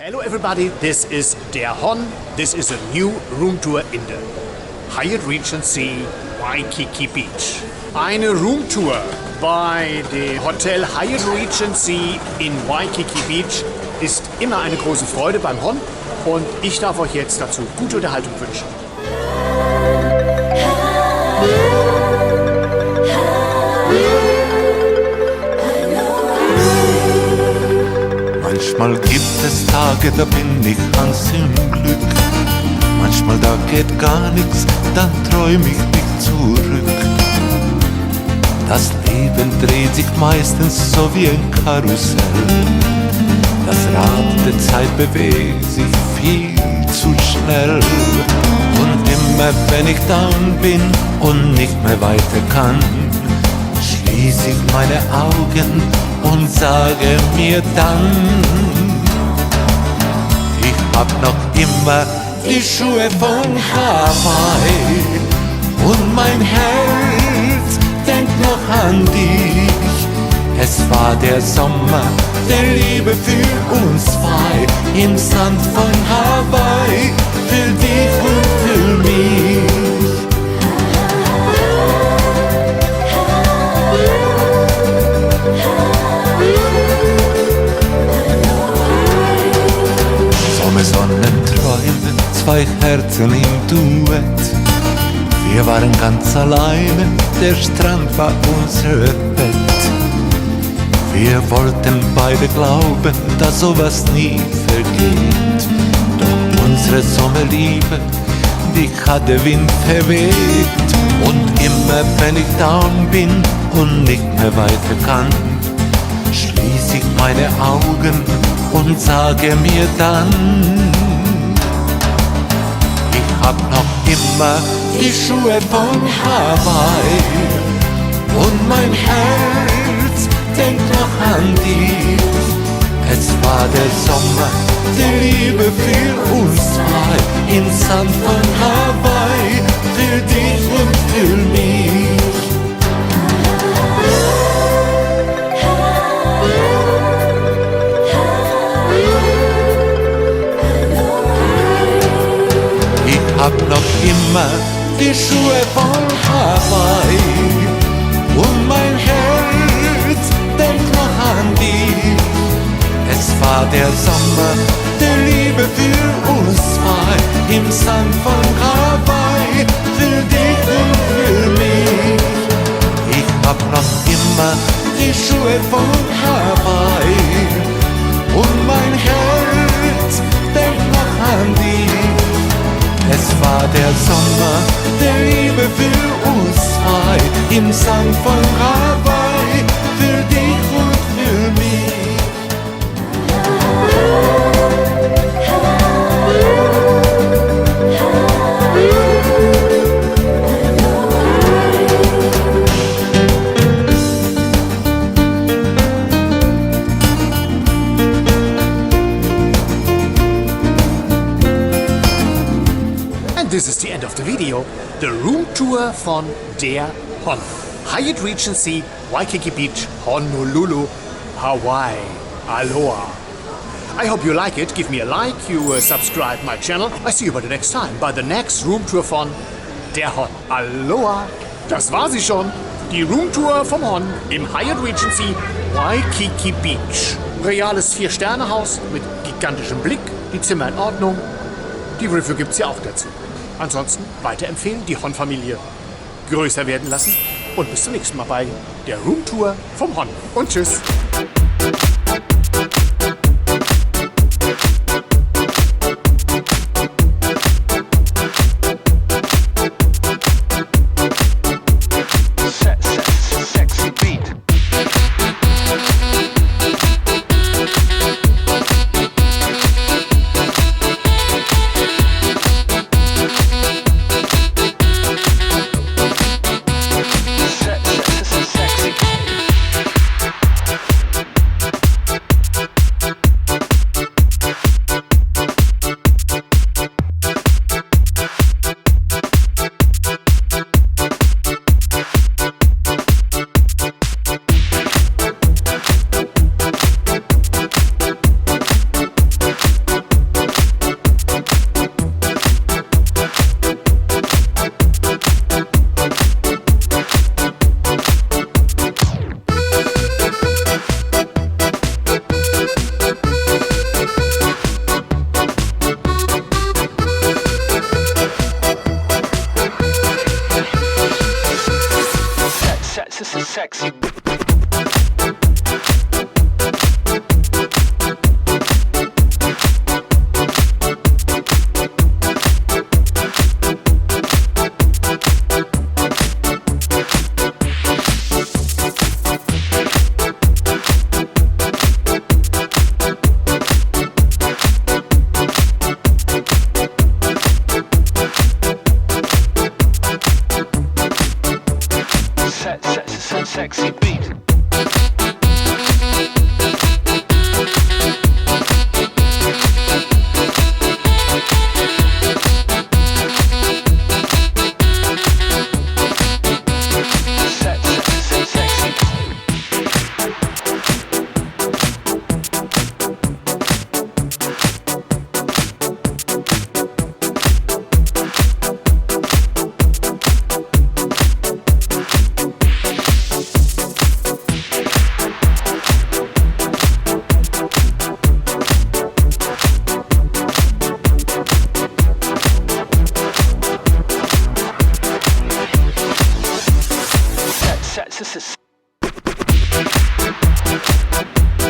Hello everybody, this is der Hon. This is a new room tour in the Hyatt Regency Waikiki Beach. Eine Roomtour bei dem Hotel Hyatt Regency in Waikiki Beach ist immer eine große Freude beim Hon und ich darf euch jetzt dazu gute Unterhaltung wünschen. Manchmal gibt es Tage, da bin ich ganz im Glück. Manchmal da geht gar nichts, dann träum ich mich zurück. Das Leben dreht sich meistens so wie ein Karussell. Das Rad der Zeit bewegt sich viel zu schnell. Und immer wenn ich down bin und nicht mehr weiter kann, schließe ich meine Augen und sage mir dann, ich hab noch immer die Schuhe von Hawaii und mein Herz denkt noch an dich. Es war der Sommer der Liebe für uns zwei im Sand von Hawaii, für dich und für mich. Sonnenträume, zwei Herzen im Duett. Wir waren ganz alleine, der Strand war unser Bett. Wir wollten beide glauben, dass sowas nie vergeht. Doch unsere Sommerliebe, die hat der Wind verweht. Und immer wenn ich down bin und nicht mehr weiter kann, schließe ich meine Augen und sage mir dann, ich hab noch immer die Schuhe von Hawaii und mein Herz denkt noch an dich. Es war der Sommer der Liebe für uns zwei im Sand von Hawaii, für dich und für mich. Ich hab noch immer die Schuhe von Hawaii und mein Herz denkt noch an dich. Es war der Sommer der Liebe für uns zwei im Sand von Hawaii, für dich und für mich. Ich hab noch immer die Schuhe von Hawaii und mein Herz denkt noch an dich. Es war der Sommer der Liebe für uns zwei im Sand von Hawaii, für dich und für mich. This is the end of the video. The room tour von der Hon. Hyatt Regency Waikiki Beach, Honolulu, Hawaii. Aloha. I hope you like it. Give me a like, you subscribe my channel. I see you by the next time, by the next room tour von der Hon. Aloha. Das war sie schon. Die Room Tour vom Hon im Hyatt Regency Waikiki Beach. Reales 4-Sterne-Haus mit gigantischem Blick. Die Zimmer in Ordnung. Die Review gibt's ja auch dazu. Ansonsten weiterempfehlen, die Hon-Familie größer werden lassen und bis zum nächsten Mal bei der Roomtour vom Hon. Und tschüss! Sexy. sexy. Sexy beat. This is